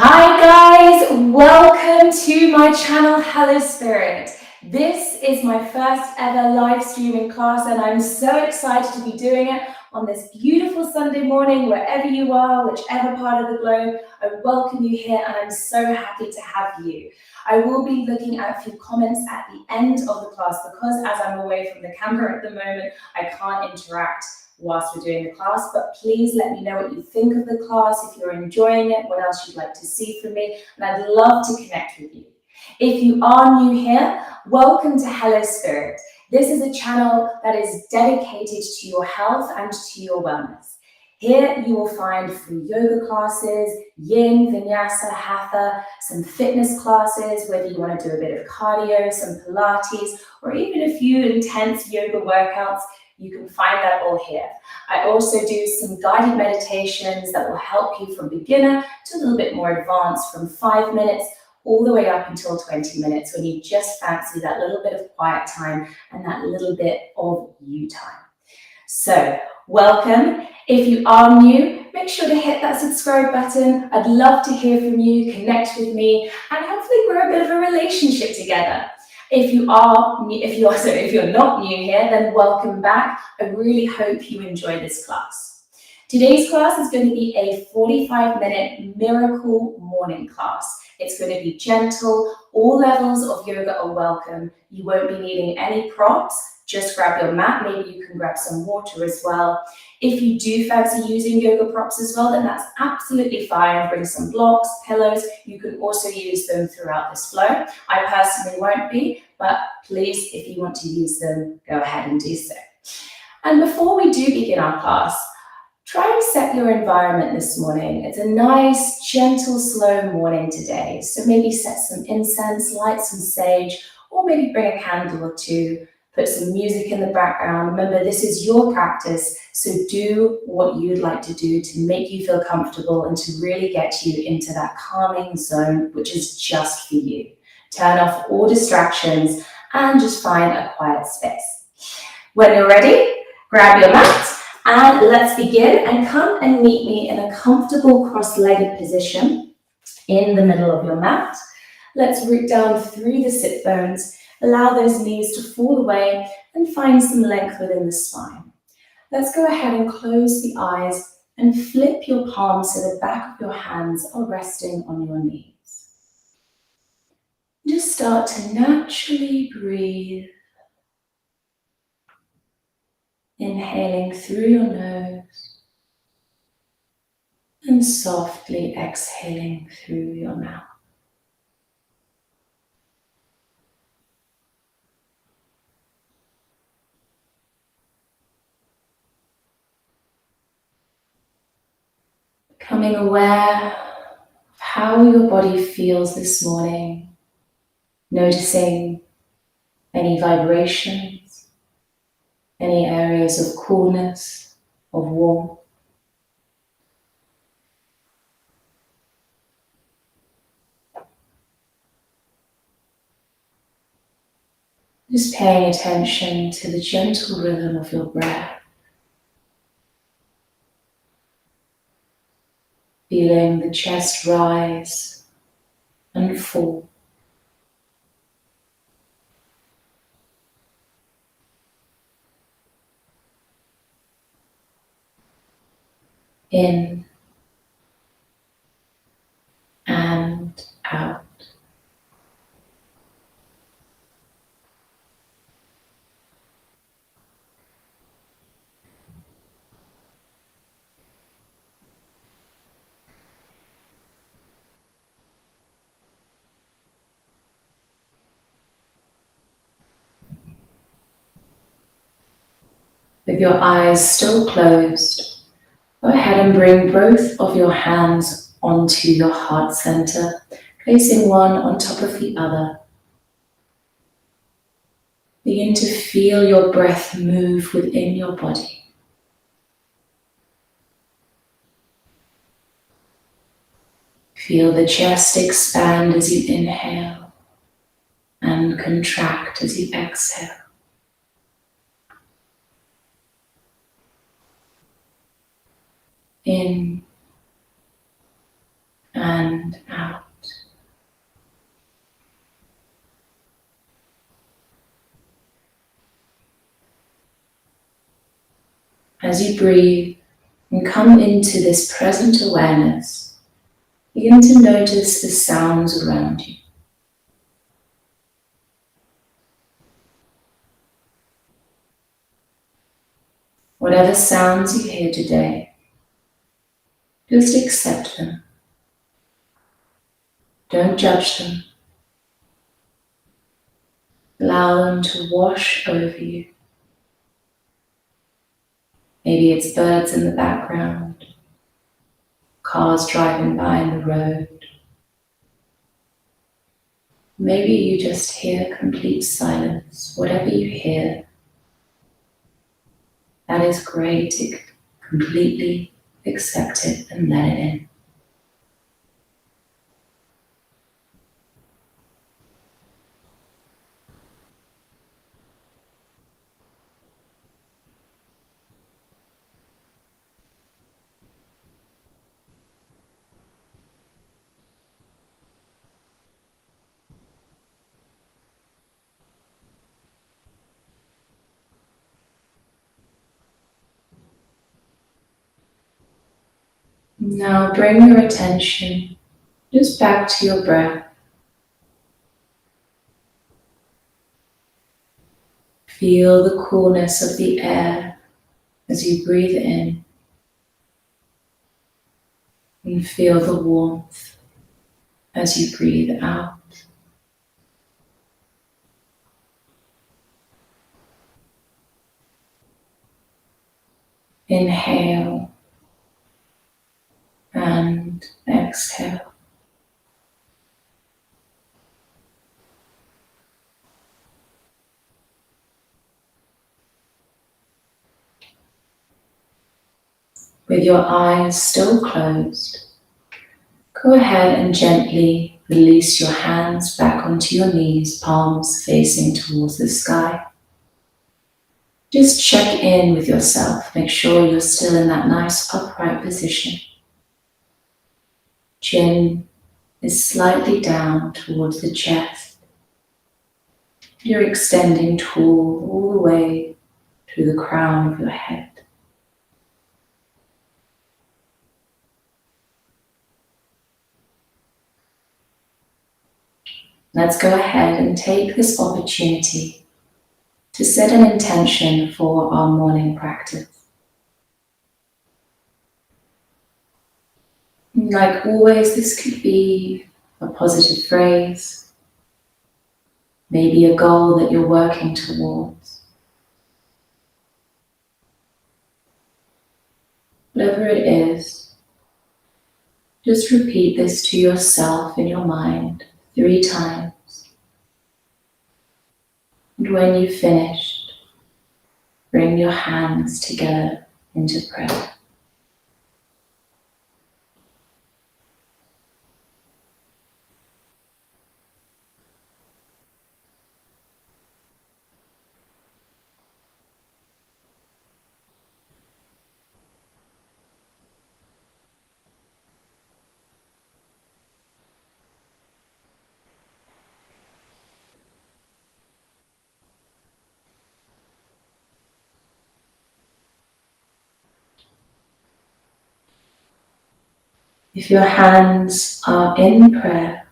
Hi guys, welcome to my channel Hello Spirit. This is my first ever live streaming class and I'm so excited to be doing it on this beautiful Sunday morning, wherever you are, whichever part of the globe. I welcome you here and I'm so happy to have you. I will be looking at a few comments at the end of the class because as I'm away from the camera at the moment, I can't interact whilst we're doing the class, but please let me know what you think of the class, if you're enjoying it, what else you'd like to see from me, and I'd love to connect with you. If you are new here, welcome to Hello Spirit. This is a channel that is dedicated to your health and to your wellness. Here you will find free yoga classes, yin, vinyasa, hatha, some fitness classes, whether you want to do a bit of cardio, some Pilates, or even a few intense yoga workouts. You can find that all here. I also do some guided meditations that will help you from beginner to a little bit more advanced, from 5 minutes all the way up until 20 minutes when you just fancy that little bit of quiet time and that little bit of you time. So, welcome. If you are new, make sure to hit that subscribe button. I'd love to hear from you, connect with me, and hopefully grow a bit of a relationship together. If you're not new here, then welcome back. I really hope you enjoy this class. Today's class is going to be a 45-minute miracle morning class. It's going to be gentle. All levels of yoga are welcome. You won't be needing any props. Just grab your mat. Maybe you can grab some water as well. If you do fancy using yoga props as well, then that's absolutely fine. Bring some blocks, pillows. You can also use them throughout this flow. I personally won't be, but please, if you want to use them, go ahead and do so. And before we do begin our class, try and set your environment this morning. It's a nice, gentle, slow morning today. So maybe set some incense, light some sage, or maybe bring a candle or two. Put some music in the background. Remember, this is your practice, so do what you'd like to do to make you feel comfortable and to really get you into that calming zone, which is just for you. Turn off all distractions and just find a quiet space. When you're ready, grab your mat and let's begin, and come and meet me in a comfortable cross-legged position in the middle of your mat. Let's root down through the sit bones. Allow those knees to fall away and find some length within the spine. Let's go ahead and close the eyes and flip your palms so the back of your hands are resting on your knees. Just start to naturally breathe. Inhaling through your nose and softly exhaling through your mouth. Becoming aware of how your body feels this morning, noticing any vibrations, any areas of coolness, of warmth. Just paying attention to the gentle rhythm of your breath. Feeling the chest rise and fall. In and out. With your eyes still closed, go ahead and bring both of your hands onto your heart center, placing one on top of the other. Begin to feel your breath move within your body. Feel the chest expand as you inhale and contract as you exhale. In and out. As you breathe and come into this present awareness, begin to notice the sounds around you. Whatever sounds you hear today, just accept them. Don't judge them. Allow them to wash over you. Maybe it's birds in the background, cars driving by in the road. Maybe you just hear complete silence. Whatever you hear, that is great. Completely accept it and let it in. Now bring your attention just back to your breath. Feel the coolness of the air as you breathe in, and feel the warmth as you breathe out. Inhale and exhale. With your eyes still closed, go ahead and gently release your hands back onto your knees, palms facing towards the sky. Just check in with yourself. Make sure you're still in that nice upright position. Chin is slightly down towards the chest. You're extending tall all the way through the crown of your head. Let's go ahead and take this opportunity to set an intention for our morning practice. Like always, this could be a positive phrase, maybe a goal that you're working towards. Whatever it is, just repeat this to yourself in your mind 3 times. And when you've finished, bring your hands together into prayer. If your hands are in prayer,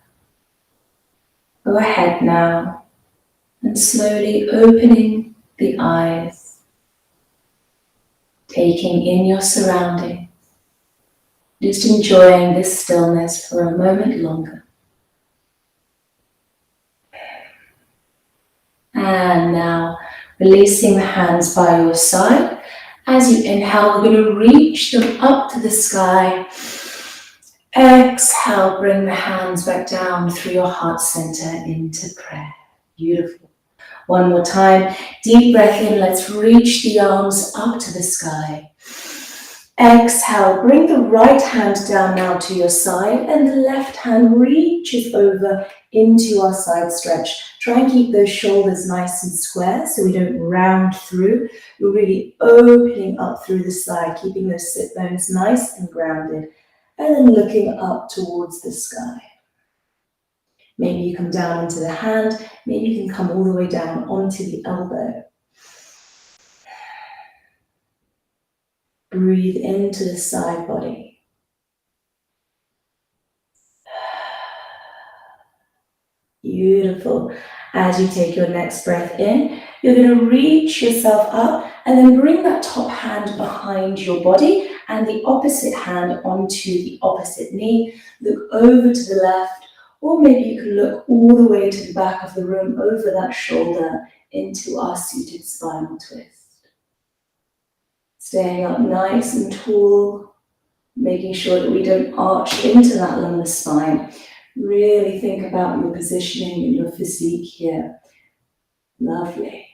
go ahead now and slowly opening the eyes, taking in your surroundings, just enjoying this stillness for a moment longer. And now releasing the hands by your side. As you inhale, we're going to reach them up to the sky. Exhale, bring the hands back down through your heart center into prayer. Beautiful. One more time. Deep breath in. Let's reach the arms up to the sky. Exhale, bring the right hand down now to your side and the left hand reaches over into our side stretch. Try and keep those shoulders nice and square so we don't round through. We're really opening up through the side, keeping those sit bones nice and grounded. and then looking up towards the sky. Maybe you come down into the hand, maybe you can come all the way down onto the elbow. Breathe into the side body. Beautiful. As you take your next breath in, you're going to reach yourself up and then bring that top hand behind your body and the opposite hand onto the opposite knee. Look over to the left, or maybe you can look all the way to the back of the room over that shoulder into our seated spinal twist. Staying up nice and tall, making sure that we don't arch into that lumbar spine. Really think about your positioning and your physique here. Lovely.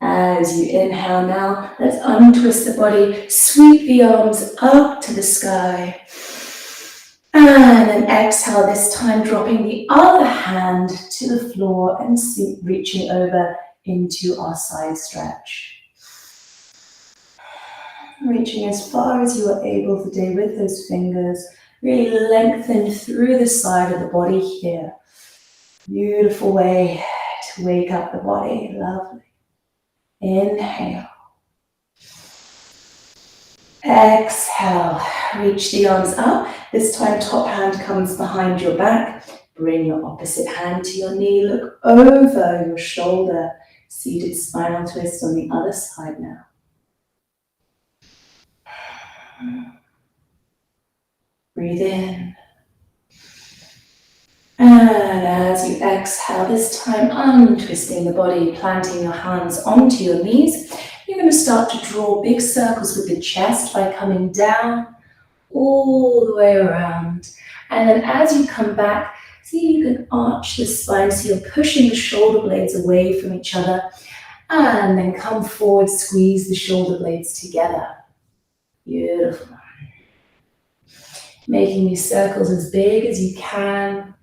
As you inhale now, let's untwist the body, sweep the arms up to the sky. And then exhale, this time dropping the other hand to the floor and reaching over into our side stretch. Reaching as far as you are able today with those fingers. Really lengthen through the side of the body here. Beautiful way to wake up the body. Lovely. Inhale. Exhale. Reach the arms up. This time top hand comes behind your back. Bring your opposite hand to your knee. Look over your shoulder. Seated spinal twist on the other side now. Breathe in. And as you exhale, this time untwisting the body, planting your hands onto your knees. You're going to start to draw big circles with the chest by coming down all the way around. And then as you come back, see if you can arch the spine so you're pushing the shoulder blades away from each other. And then come forward, squeeze the shoulder blades together. Beautiful. Making these circles as big as you can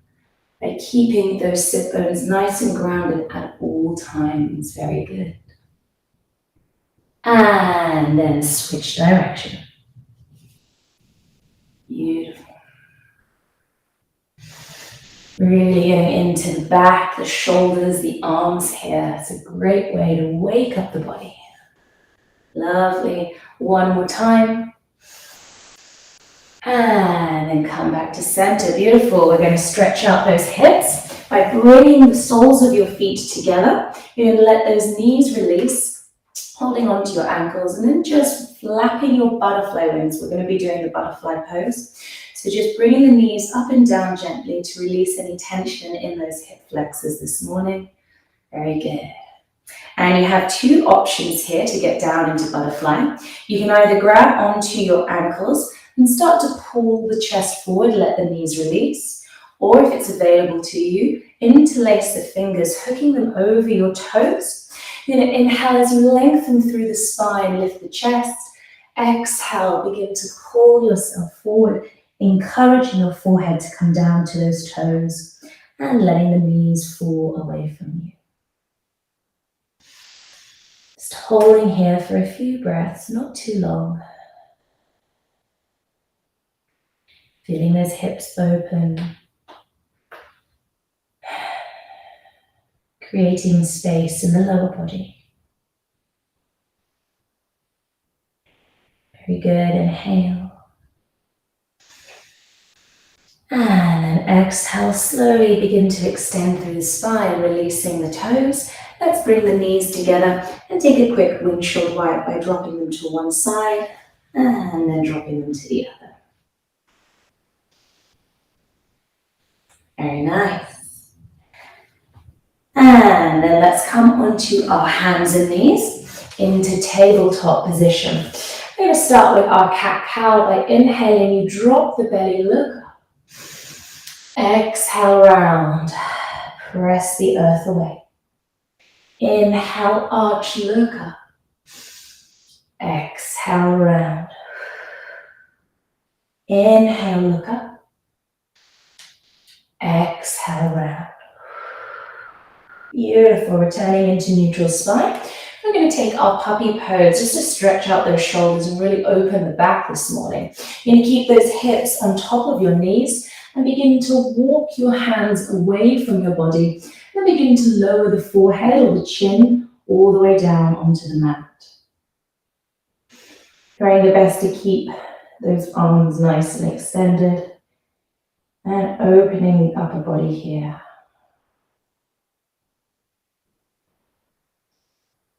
by keeping those sit bones nice and grounded at all times. Very good. And then switch direction. Beautiful. Really getting into the back, the shoulders, the arms here. It's a great way to wake up the body. Lovely. One more time. And then come back to center. Beautiful. We're going to stretch out those hips by bringing the soles of your feet together. You're going to let those knees release, holding onto your ankles, and then just flapping your butterfly wings. We're going to be doing the butterfly pose. So just bringing the knees up and down gently to release any tension in those hip flexors this morning. Very good. And you have two options here to get down into butterfly. You can either grab onto your ankles and start to pull the chest forward, let the knees release. Or if it's available to you, interlace the fingers, hooking them over your toes. You're going to inhale as you lengthen through the spine, lift the chest. Exhale, begin to pull yourself forward, encouraging your forehead to come down to those toes and letting the knees fall away from you. Just holding here for a few breaths, not too long. Feeling those hips open. Creating space in the lower body. Very good. Inhale. And then exhale. Slowly begin to extend through the spine, releasing the toes. Let's bring the knees together and take a quick windshield wipe by dropping them to one side and then dropping them to the other. Very nice. And then let's come onto our hands and knees into tabletop position. We're going to start with our cat-cow. By inhaling, you drop the belly, look up. Exhale, round. Press the earth away. Inhale, arch, look up. Exhale, round. Inhale, look up. Exhale, round. Beautiful. Returning into neutral spine. We're going to take our puppy pose just to stretch out those shoulders and really open the back this morning. You're going to keep those hips on top of your knees and begin to walk your hands away from your body and begin to lower the forehead or the chin all the way down onto the mat. Trying your best to keep those arms nice and extended and opening the upper body here.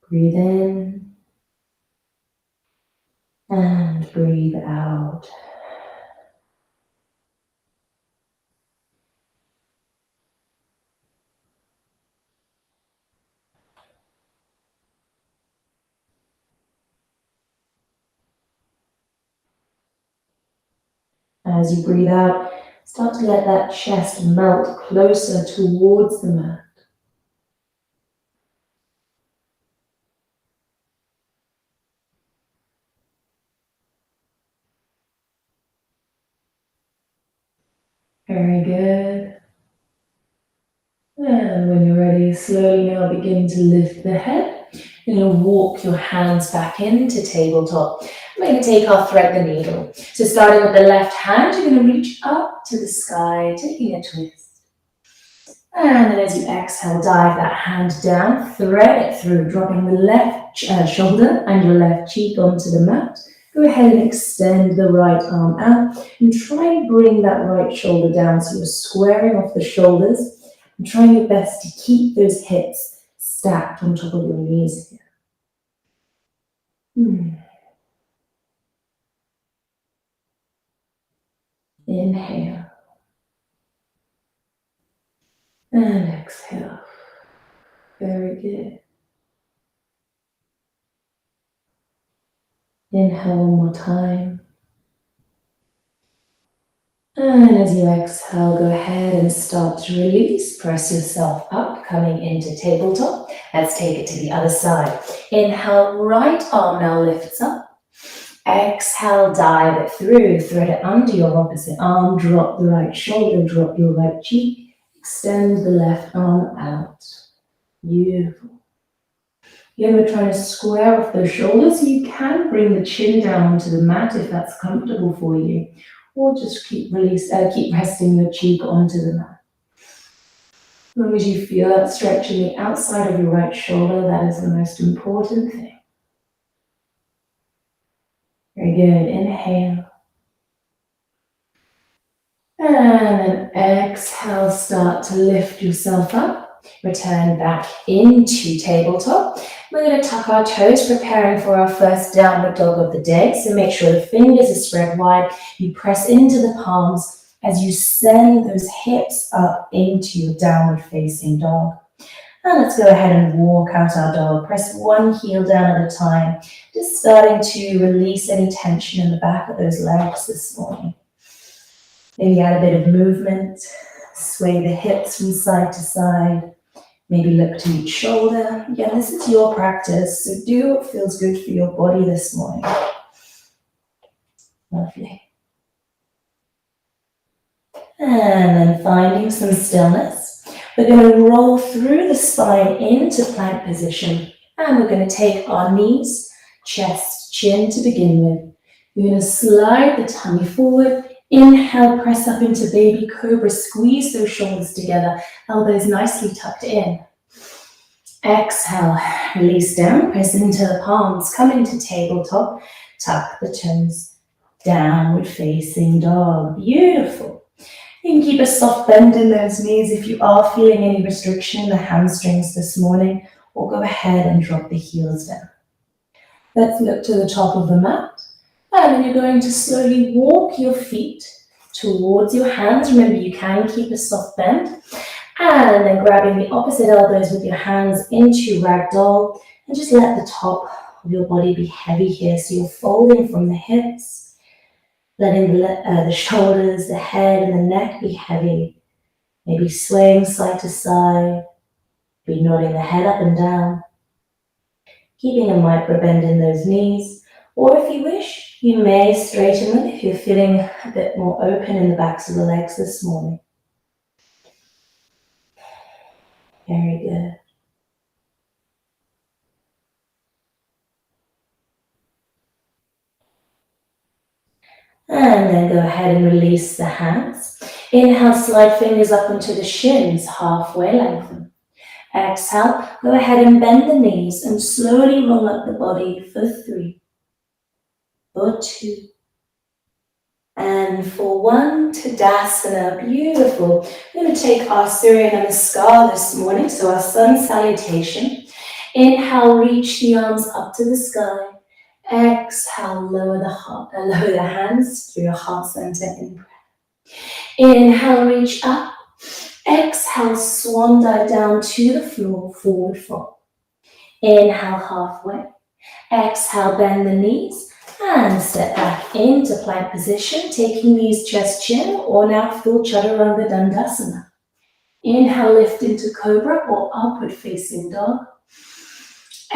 Breathe in and breathe out. As you breathe out, start to let that chest melt closer towards the mat. Very good. And when you're ready, slowly now begin to lift the head. You're going to walk your hands back into tabletop. We're going to take our thread the needle. So starting with the left hand, you're going to reach up to the sky, taking a twist. And then as you exhale, dive that hand down, thread it through, dropping the left shoulder and your left cheek onto the mat. Go ahead and extend the right arm out and try and bring that right shoulder down so you're squaring off the shoulders and trying your best to keep those hips stacked on top of your knees here. Inhale and exhale. Very good. Inhale one more time. And as you exhale, go ahead and start to release. Press yourself up, coming into tabletop. Let's take it to the other side. Inhale, right arm now lifts up. Exhale, dive it through. Thread it under your opposite arm. Drop the right shoulder, drop your right cheek. Extend the left arm out. Beautiful. Again, we're trying to square off those shoulders. So you can bring the chin down onto the mat if that's comfortable for you. Or just keep resting your cheek onto the mat. As long as you feel that stretching the outside of your right shoulder, that is the most important thing. Very good. Inhale. And then exhale, start to lift yourself up. Return back into tabletop. We're going to tuck our toes, preparing for our first downward dog of the day. So make sure the fingers are spread wide. You press into the palms as you send those hips up into your downward facing dog. And let's go ahead and walk out our dog. Press one heel down at a time. Just starting to release any tension in the back of those legs this morning. Maybe add a bit of movement. Sway the hips from side to side. Maybe look to each shoulder. Again, this is your practice, so do what feels good for your body this morning. Lovely. And then finding some stillness. We're going to roll through the spine into plank position. And we're going to take our knees, chest, chin to begin with. You're going to slide the tummy forward. Inhale, press up into baby cobra. Squeeze those shoulders together. Elbows nicely tucked in. Exhale, release down. Press into the palms. Come into tabletop. Tuck the toes. Downward facing dog. Beautiful. You can keep a soft bend in those knees if you are feeling any restriction in the hamstrings this morning, or go ahead and drop the heels down. Let's look to the top of the mat. And then you're going to slowly walk your feet towards your hands. Remember, you can keep a soft bend. And then grabbing the opposite elbows with your hands into ragdoll. And just let the top of your body be heavy here. So you're folding from the hips. Letting the shoulders, the head, and the neck be heavy. Maybe swaying side to side. Be nodding the head up and down. Keeping a micro bend in those knees. Or if you wish, you may straighten them if you're feeling a bit more open in the backs of the legs this morning. Very good. And then go ahead and release the hands. Inhale, slide fingers up into the shins, halfway lengthen. Exhale, go ahead and bend the knees and slowly roll up the body for 3, for 2, and for 1. Tadasana, beautiful. We're going to take our Surya Namaskar this morning, so our sun salutation. Inhale, reach the arms up to the sky. Exhale, lower the hands through your heart center in breath. Inhale, reach up. Exhale, swan dive down to the floor, forward fold. Inhale, halfway. Exhale, bend the knees and step back into plank position, taking knees chest chin or now full chaturanga dandasana. Inhale, lift into cobra or upward facing dog.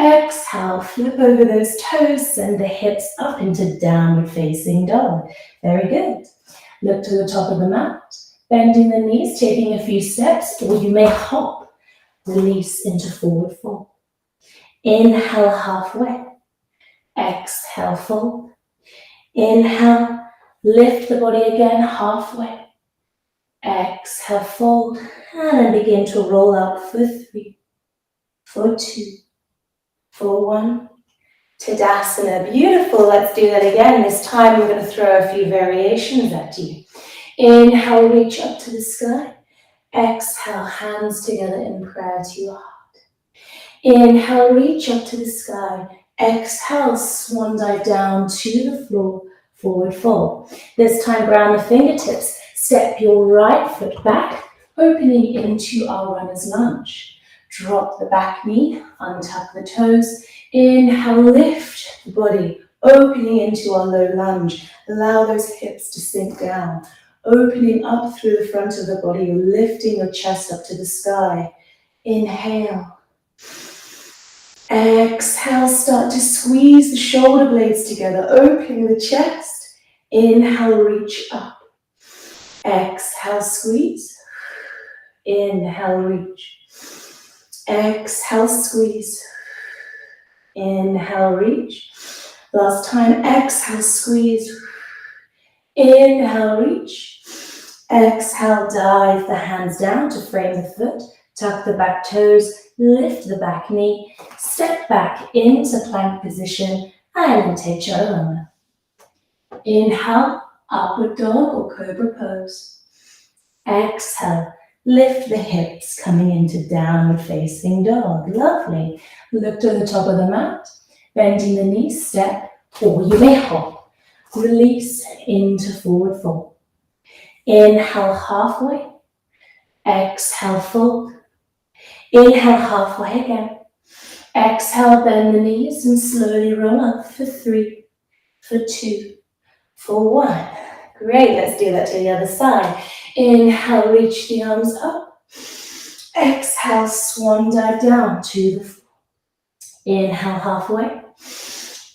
Exhale, flip over those toes, send the hips up into downward facing dog. Very good. Look to the top of the mat, bending the knees, taking a few steps, or you may hop. Release into forward fold. Inhale, halfway. Exhale, fold. Inhale, lift the body again, halfway. Exhale, fold, and then begin to roll up for 3, for 2, for 1. Tadasana, beautiful. Let's do that again. This time we're going to throw a few variations at you. Inhale, reach up to the sky. Exhale, hands together in prayer to your heart. Inhale, reach up to the sky. Exhale, swan dive down to the floor, forward fold. This time, ground the fingertips. Step your right foot back, opening into our runner's lunge. Drop the back knee, untuck the toes. Inhale, lift the body, opening into our low lunge. Allow those hips to sink down. Opening up through the front of the body, lifting your chest up to the sky. Inhale. Exhale, start to squeeze the shoulder blades together, opening the chest. Inhale, reach up. Exhale, squeeze. Inhale, reach. Exhale, squeeze. Inhale, reach. Last time, exhale, squeeze. Inhale, reach. Exhale, dive the hands down to frame the foot. Tuck the back toes, lift the back knee, step back into plank position, and then take chaturanga. Inhale, upward dog or cobra pose. Exhale, lift the hips, coming into downward facing dog. Lovely. Look to the top of the mat, bending the knees, step, or you may hop. Release into forward fold. Inhale, halfway. Exhale, fold. Inhale, halfway again. Exhale, bend the knees and slowly roll up for 3, for 2, for 1. Great, let's do that to the other side. Inhale, reach the arms up. Exhale, swan dive down to the floor. Inhale, halfway.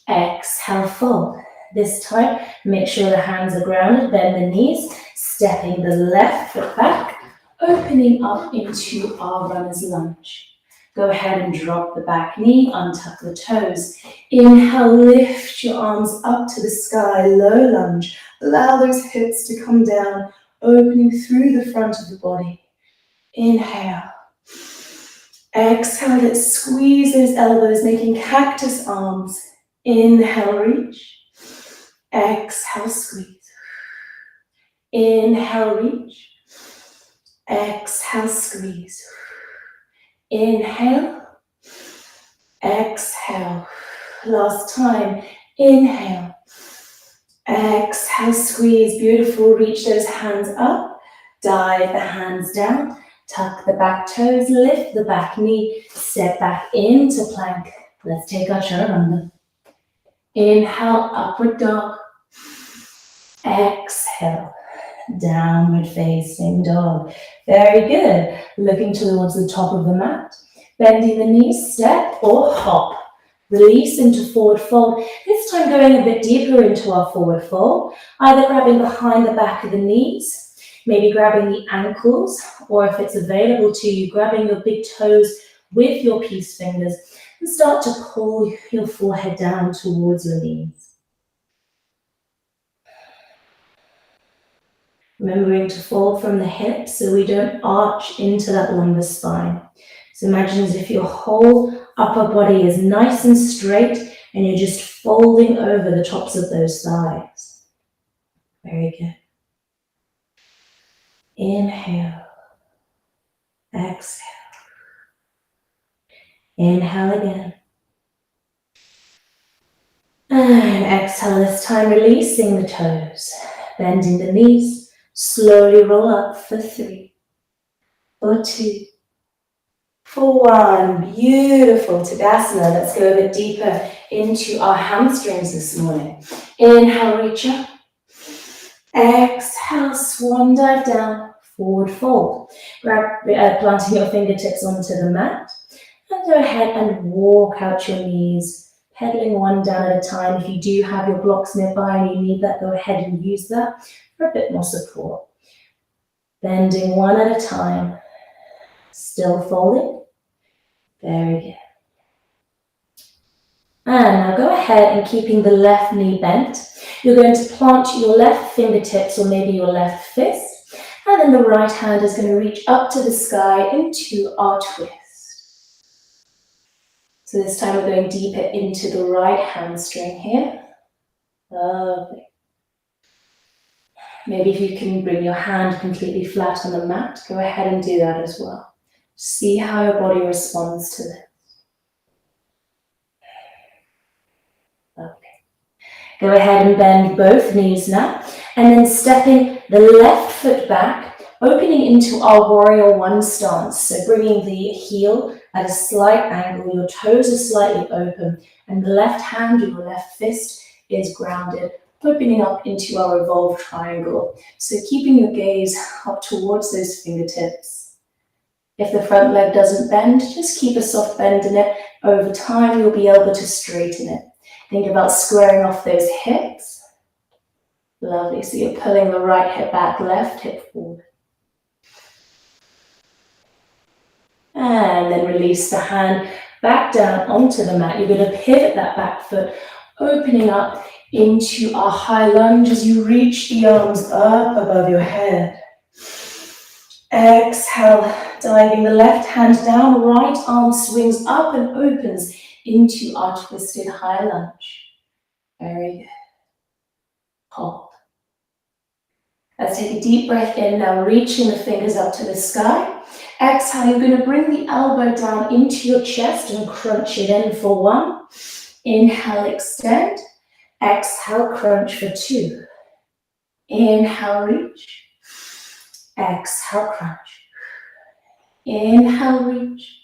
Exhale, fold. This time, make sure the hands are grounded, bend the knees, stepping the left foot back, opening up into our runner's lunge. Go ahead and drop the back knee, untuck the toes. Inhale, lift your arms up to the sky, low lunge. Allow those hips to come down, opening through the front of the body. Inhale. Exhale, let's squeeze those elbows, making cactus arms. Inhale, reach. Exhale, squeeze. Inhale, reach. Exhale, squeeze. Inhale. Exhale. Last time. Inhale. Exhale, squeeze. Beautiful. Reach those hands up. Dive the hands down. Tuck the back toes. Lift the back knee. Step back into plank. Let's take our chaturanga. Inhale, upward dog. Exhale, downward facing dog. Very good. Looking towards the top of the mat. Bending the knees, step or hop. Release into forward fold. This time going a bit deeper into our forward fold. Either grabbing behind the back of the knees, maybe grabbing the ankles, or if it's available to you, grabbing your big toes with your peace fingers and start to pull your forehead down towards your knees. Remembering to fold from the hips so we don't arch into that lumbar spine. So imagine as if your whole upper body is nice and straight and you're just folding over the tops of those thighs. Very good. Inhale. Exhale. Inhale again. And exhale this time, releasing the toes. Bending the knees. Slowly roll up for 3, for 2, for 1. Beautiful. Tadasana. Let's go a bit deeper into our hamstrings this morning. Inhale, reach up. Exhale, swan dive down, forward fold. Planting your fingertips onto the mat. And go ahead and walk out your knees, pedaling one down at a time. If you do have your blocks nearby and you need that, go ahead and use that for a bit more support. Bending one at a time, still folding. Very good. And now go ahead and keeping the left knee bent, you're going to plant your left fingertips or maybe your left fist, and then the right hand is going to reach up to the sky into our twist. So this time we're going deeper into the right hamstring here. Lovely. Maybe if you can bring your hand completely flat on the mat, go ahead and do that as well. See how your body responds to this. Lovely. Go ahead and bend both knees now, and then stepping the left foot back, opening into our warrior one stance. So bringing the heel at a slight angle, your toes are slightly open, and the left hand, your left fist, is grounded, opening up into our revolved triangle. So keeping your gaze up towards those fingertips. If the front leg doesn't bend, just keep a soft bend in it. Over time, you'll be able to straighten it. Think about squaring off those hips. Lovely. So you're pulling the right hip back, left hip forward. And then release the hand back down onto the mat. You're going to pivot that back foot, opening up into our high lunge as you reach the arms up above your head. Exhale, diving the left hand down, right arm swings up and opens into our twisted high lunge. Very good. Hold. Let's take a deep breath in now, reaching the fingers up to the sky. Exhale, you're going to bring the elbow down into your chest and crunch it in for 1. Inhale, extend. Exhale, crunch for 2. Inhale, reach. Exhale, crunch. Inhale, reach.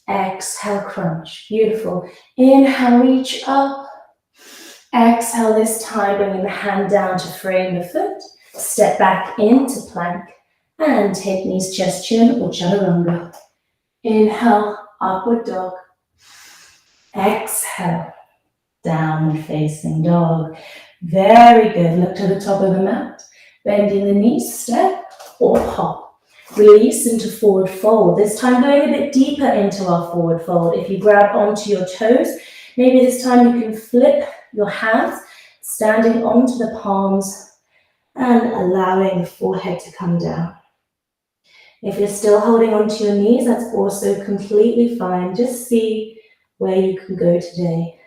Exhale, crunch. Beautiful. Inhale, reach up. Exhale this time, bringing the hand down to frame the foot. Step back into plank and take knees, chest, chin or chaturanga. Inhale, upward dog. Exhale, downward facing dog. Very good. Look to the top of the mat. Bending the knees, step or hop. Release into forward fold. This time going a bit deeper into our forward fold. If you grab onto your toes, maybe this time you can flip your hands, standing onto the palms and allowing the forehead to come down. If you're still holding onto your knees, that's also completely fine. Just see where you can go today.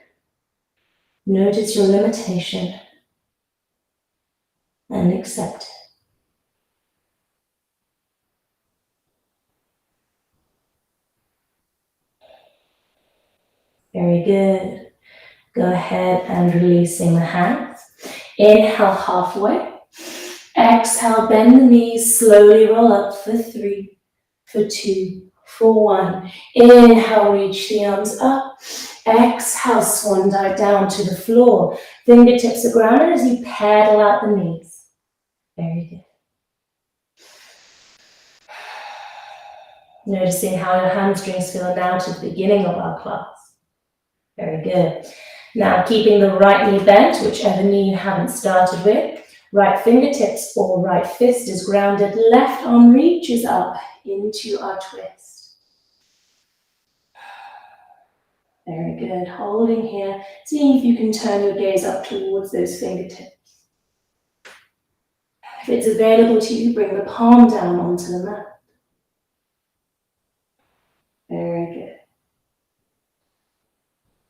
Notice your limitation and accept it. Very good. Go ahead and releasing the hands. Inhale halfway. Exhale, bend the knees, slowly roll up for 3, for 2, for 1. Inhale, reach the arms up. Exhale, swan dive down to the floor. Fingertips are grounded as you pedal out the knees. Very good. Noticing how your hamstrings feel now to the beginning of our class. Very good. Now keeping the right knee bent, whichever knee you haven't started with. Right fingertips or right fist is grounded. Left arm reaches up into our twist. Very good. Holding here. Seeing if you can turn your gaze up towards those fingertips. If it's available to you, bring the palm down onto the mat. Very good.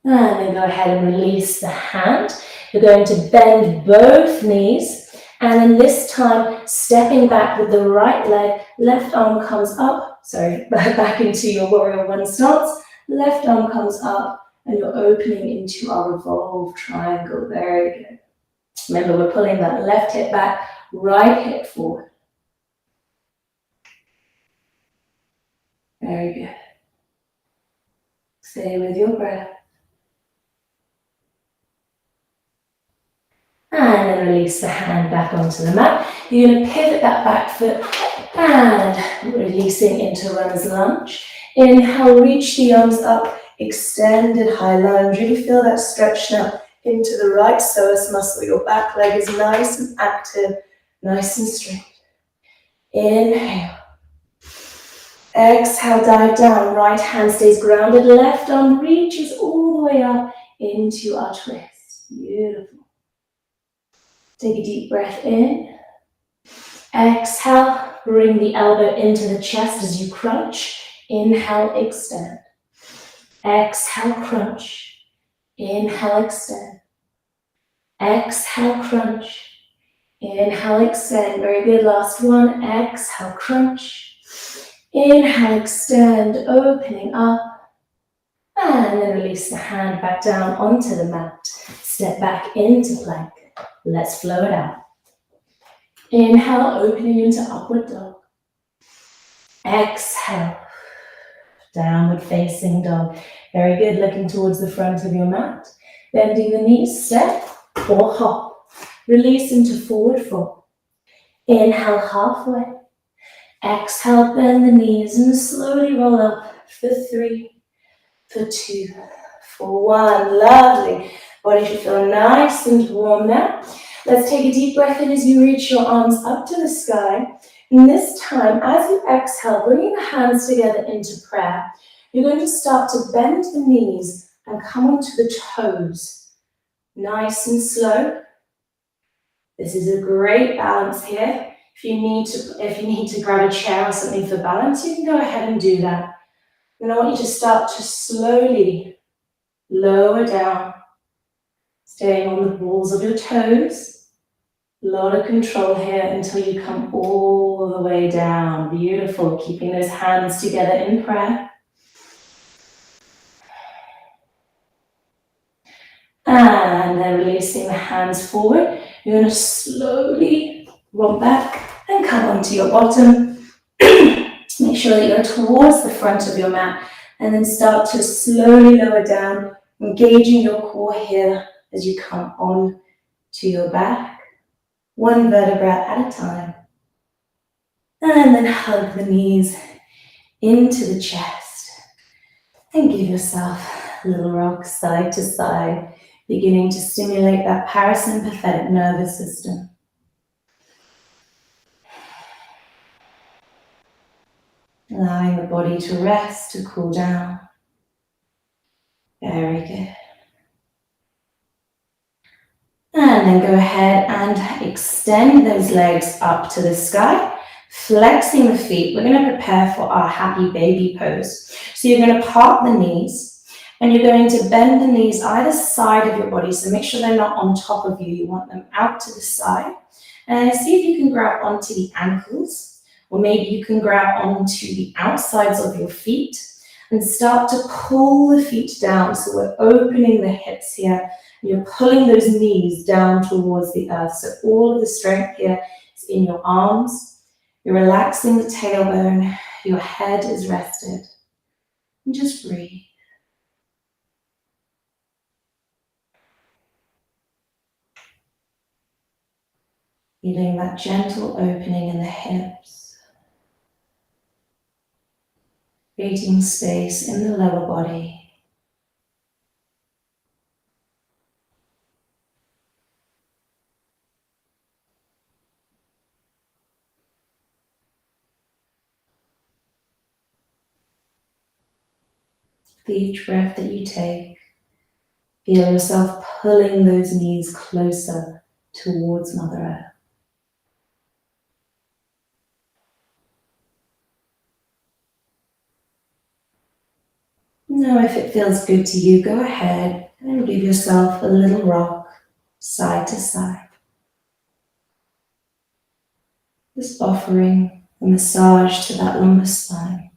And then go ahead and release the hand. You're going to bend both knees. And then this time, stepping back with the right leg, left arm comes up. Sorry, back into your warrior one stance. Left arm comes up and you're opening into our revolve triangle. Very good. Remember, we're pulling that left hip back, right hip forward. Very good. Stay with your breath. And then release the hand back onto the mat. You're going to pivot that back foot and releasing into runner's lunge. Inhale, reach the arms up, extended high lunge. Really feel that stretch now into the right psoas muscle. Your back leg is nice and active, nice and straight. Inhale. Exhale, dive down. Right hand stays grounded. Left arm reaches all the way up into our twist. Beautiful. Take a deep breath in. Exhale, bring the elbow into the chest as you crunch. Inhale, extend. Exhale, crunch. Inhale, extend. Exhale, crunch. Inhale, extend. Very good. Last one. Exhale, crunch. Inhale, extend, opening up. And then release the hand back down onto the mat. Step back into plank. Let's flow it out. Inhale, opening into upward dog. Exhale, downward facing dog. Very good, looking towards the front of your mat. Bending the knees, step or hop. Release into forward fold. Inhale, halfway. Exhale, bend the knees and slowly roll up for 3, for 2, for 1. Lovely. Body should feel nice and warm now. Let's take a deep breath in as you reach your arms up to the sky. And this time, as you exhale, bringing the hands together into prayer, you're going to start to bend the knees and come onto the toes. Nice and slow. This is a great balance here. If you need to grab a chair or something for balance, you can go ahead and do that. And I want you to start to slowly lower down, staying on the balls of your toes. A lot of control here until you come all the way down. Beautiful. Keeping those hands together in prayer. And then releasing the hands forward. You're going to slowly roll back and come onto your bottom. Make sure that you're towards the front of your mat. And then start to slowly lower down, engaging your core here as you come on to your back. One vertebra at a time. And then hug the knees into the chest. And give yourself a little rock side to side, beginning to stimulate that parasympathetic nervous system. Allowing the body to rest, to cool down. Very good. And then go ahead and extend those legs up to the sky, flexing the feet. We're going to prepare for our happy baby pose. So you're going to part the knees and you're going to bend the knees either side of your body. So make sure they're not on top of you. You want them out to the side. And see if you can grab onto the ankles, or maybe you can grab onto the outsides of your feet and start to pull the feet down. So we're opening the hips here. You're pulling those knees down towards the earth. So all of the strength here is in your arms. You're relaxing the tailbone. Your head is rested. And just breathe. Feeling that gentle opening in the hips. Creating space in the lower body. With each breath that you take, feel yourself pulling those knees closer towards Mother Earth. Now, if it feels good to you, go ahead and give yourself a little rock side to side. Just offering a massage to that lumbar spine.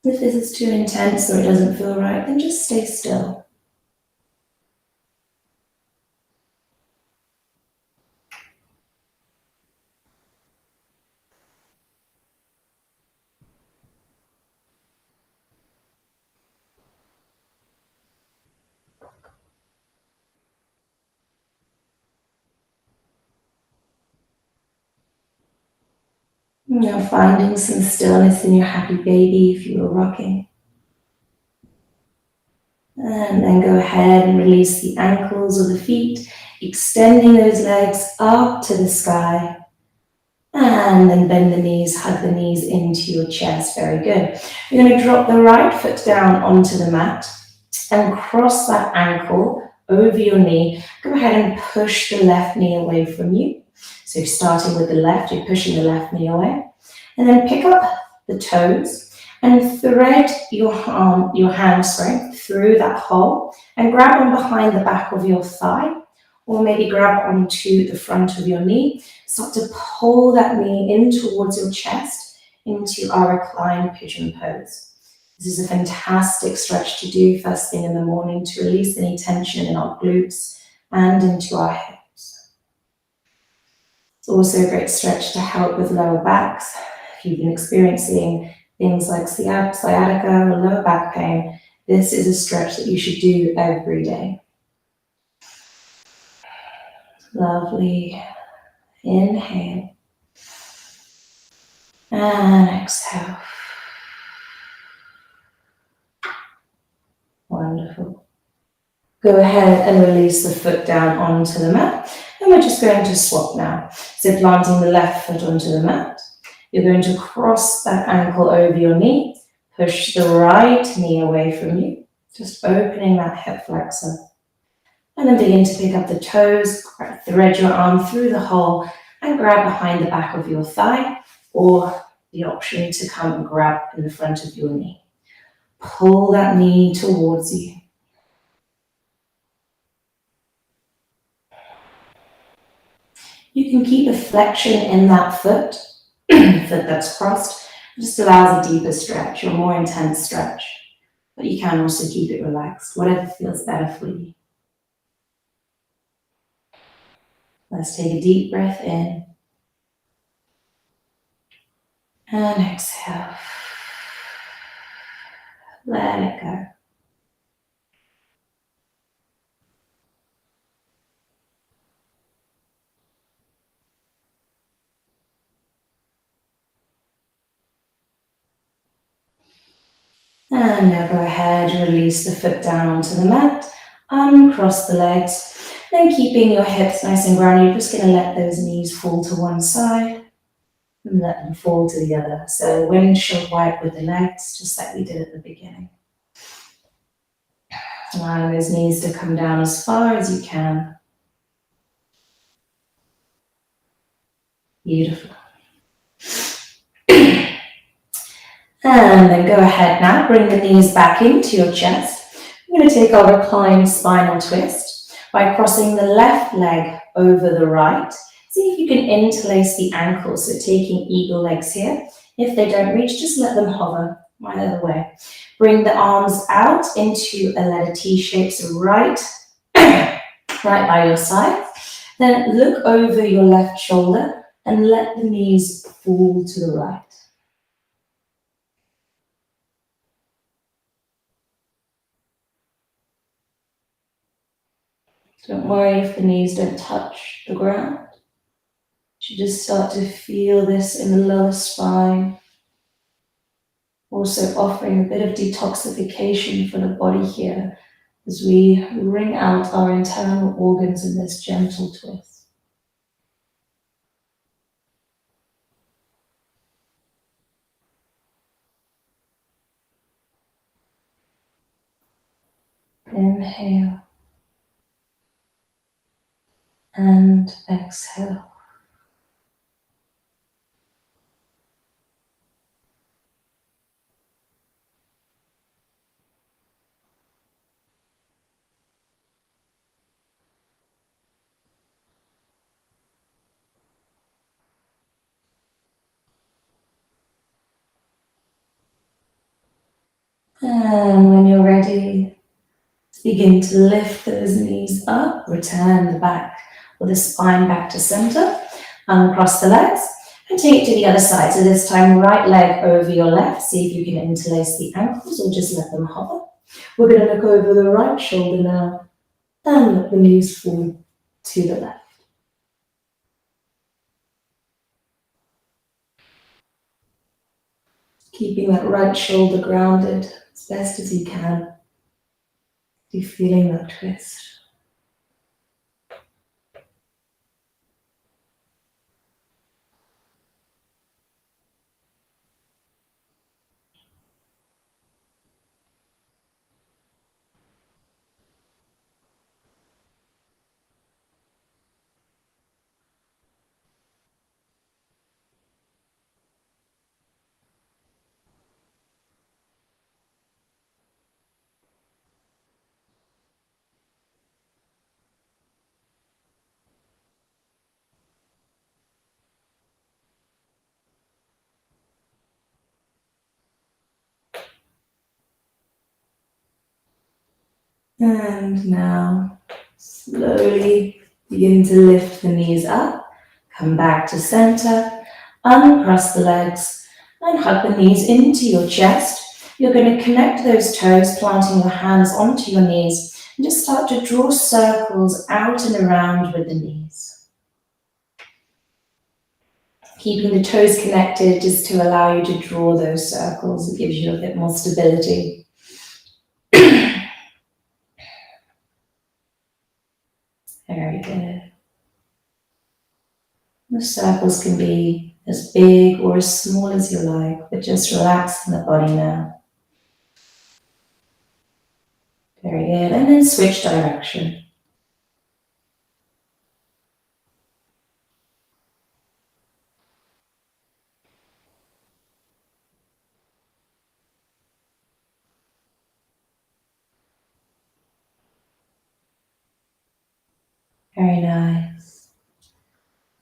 If this is too intense or it doesn't feel right, then just stay still. Now finding some stillness in your happy baby if you were rocking. And then go ahead and release the ankles or the feet, extending those legs up to the sky. And then bend the knees, hug the knees into your chest. Very good. You're going to drop the right foot down onto the mat and cross that ankle over your knee. Go ahead and push the left knee away from you. So starting with the left, you're pushing the left knee away. And then pick up the toes and thread your hand through that hole and grab on behind the back of your thigh, or maybe grab onto the front of your knee. Start to pull that knee in towards your chest into our recline pigeon pose. This is a fantastic stretch to do first thing in the morning to release any tension in our glutes and into our hips. It's also a great stretch to help with lower backs. If you've been experiencing things like sciatica or lower back pain, this is a stretch that you should do every day. Lovely. Inhale. And exhale. Wonderful. Go ahead and release the foot down onto the mat. And we're just going to swap now. So planting the left foot onto the mat. You're going to cross that ankle over your knee. Push the right knee away from you. Just opening that hip flexor. And then begin to pick up the toes. Thread your arm through the hole and grab behind the back of your thigh, or the option to come and grab in the front of your knee. Pull that knee towards you. You can keep a flexion in that foot, foot that's crossed. It just allows a deeper stretch or more intense stretch. But you can also keep it relaxed, whatever feels better for you. Let's take a deep breath in. And exhale. Let it go. And now go ahead and release the foot down onto the mat. Uncross the legs. Then keeping your hips nice and grounded, you're just going to let those knees fall to one side and let them fall to the other. So windshield wipe with the legs, just like we did at the beginning. Allowing those knees to come down as far as you can. Beautiful. And then go ahead now, bring the knees back into your chest. We're going to take our recline spinal twist by crossing the left leg over the right. See if you can interlace the ankles, so taking eagle legs here. If they don't reach, just let them hover either way. Bring the arms out into a letter T shape, so right by your side. Then look over your left shoulder and let the knees fall to the right. Don't worry if the knees don't touch the ground. You should just start to feel this in the lower spine. Also offering a bit of detoxification for the body here as we wring out our internal organs in this gentle twist. Inhale and exhale. And when you're ready, begin to lift those knees up, return the back or the spine back to center, uncross the legs, and take it to the other side. So this time, right leg over your left. See if you can interlace the ankles or just let them hover. We're going to look over the right shoulder now and let the knees fall to the left. Keeping that right shoulder grounded as best as you can. You're feeling that twist. And now, slowly begin to lift the knees up, come back to center, uncross the legs, and hug the knees into your chest. You're going to connect those toes, planting your hands onto your knees, and just start to draw circles out and around with the knees. Keeping the toes connected just to allow you to draw those circles. It gives you a bit more stability. Very good. The circles can be as big or as small as you like, but just relax in the body now. Very good. And then switch direction. Very nice.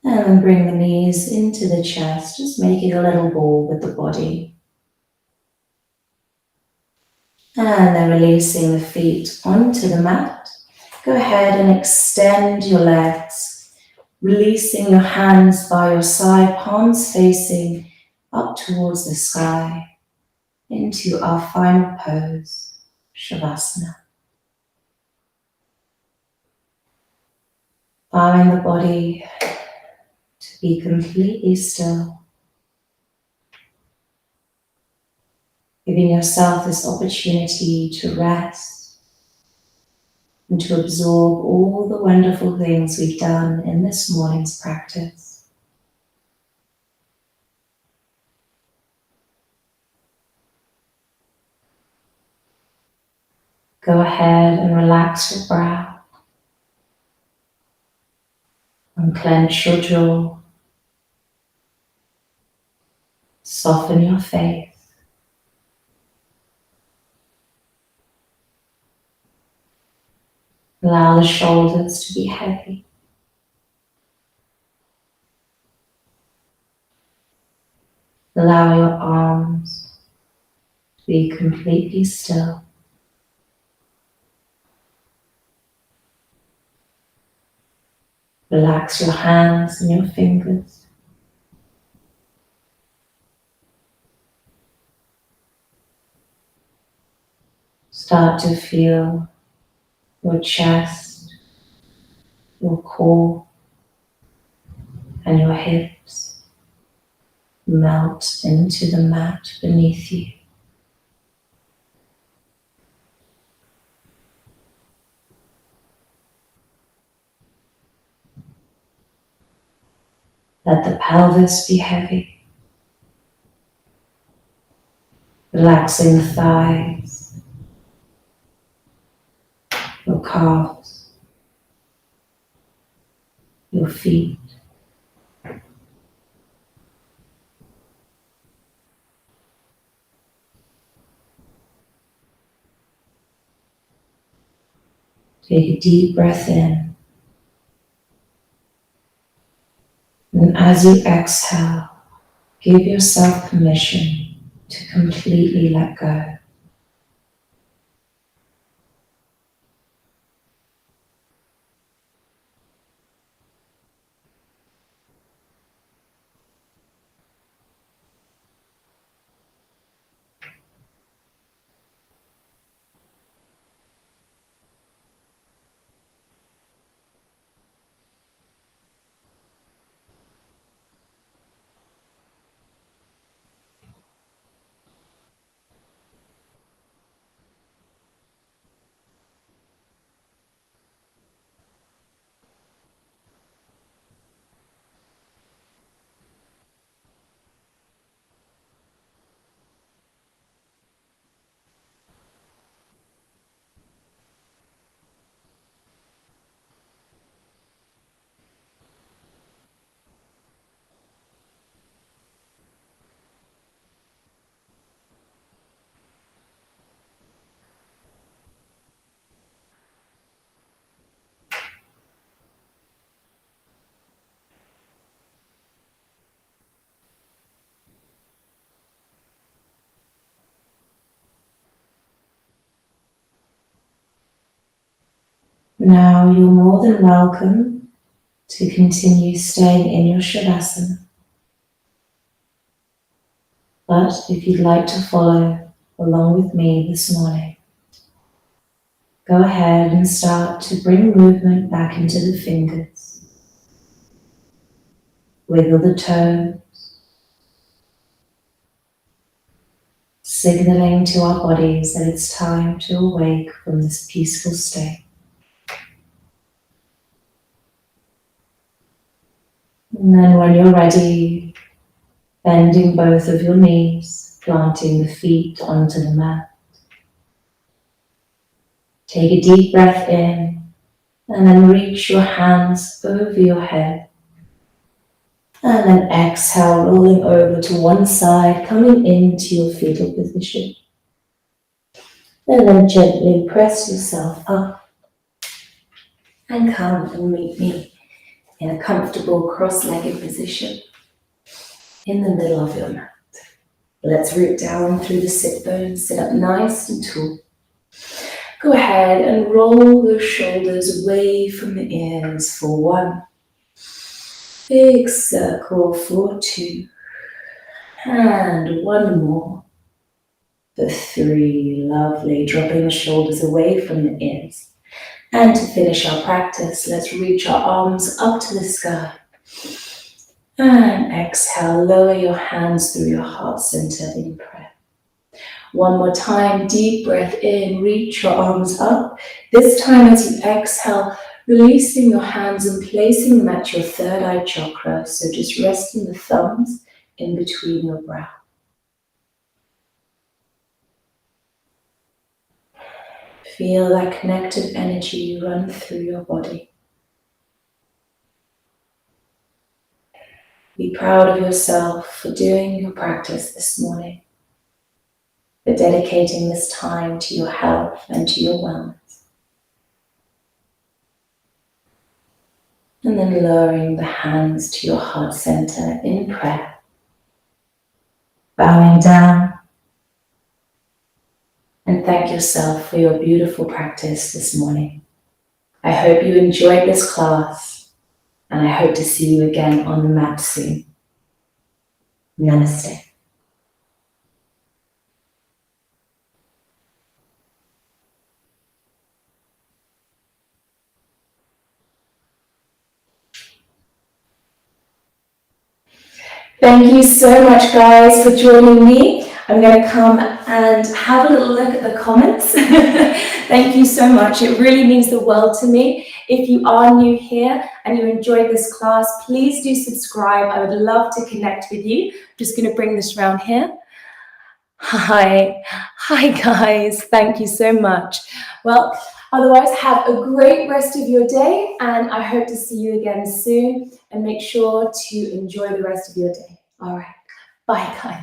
And then bring the knees into the chest, just making a little ball with the body. And then releasing the feet onto the mat. Go ahead and extend your legs, releasing your hands by your side, palms facing up towards the sky, into our final pose, Shavasana. Allowing the body to be completely still. Giving yourself this opportunity to rest and to absorb all the wonderful things we've done in this morning's practice. Go ahead and relax your brow. Unclench your jaw. Soften your face. Allow the shoulders to be heavy. Allow your arms to be completely still. Relax your hands and your fingers. Start to feel your chest, your core, and your hips melt into the mat beneath you. Let the pelvis be heavy, relaxing the thighs, your calves, your feet. Take a deep breath in. And as you exhale, give yourself permission to completely let go. Now you're more than welcome to continue staying in your Shavasana. But if you'd like to follow along with me this morning, go ahead and start to bring movement back into the fingers. Wiggle the toes, signaling to our bodies that it's time to awake from this peaceful state. And then when you're ready, bending both of your knees, planting the feet onto the mat. Take a deep breath in and then reach your hands over your head. And then exhale, rolling over to one side, coming into your fetal position. And then gently press yourself up and come and meet me in a comfortable cross-legged position in the middle of your mat. Let's root down through the sit bones, sit up nice and tall. Go ahead and roll those shoulders away from the ears for 1. Big circle for 2. And 1 more for 3. Lovely. Dropping the shoulders away from the ears. And to finish our practice, let's reach our arms up to the sky. And exhale, lower your hands through your heart center in prayer. 1 more time, deep breath in, reach your arms up. This time as you exhale, releasing your hands and placing them at your third eye chakra. So just resting the thumbs in between your brow. Feel that connected energy run through your body. Be proud of yourself for doing your practice this morning, for dedicating this time to your health and to your wellness. And then lowering the hands to your heart center in prayer. Bowing down. And thank yourself for your beautiful practice this morning. I hope you enjoyed this class, and I hope to see you again on the mat soon. Namaste. Thank you so much, guys, for joining me. I'm going to come and have a little look at the comments. Thank you so much. It really means the world to me. If you are new here and you enjoyed this class, please do subscribe. I would love to connect with you. Just going to bring this around here. Hi guys. Thank you so much. Well, otherwise, have a great rest of your day, and I hope to see you again soon. And make sure to enjoy the rest of your day. All right. Bye, guys.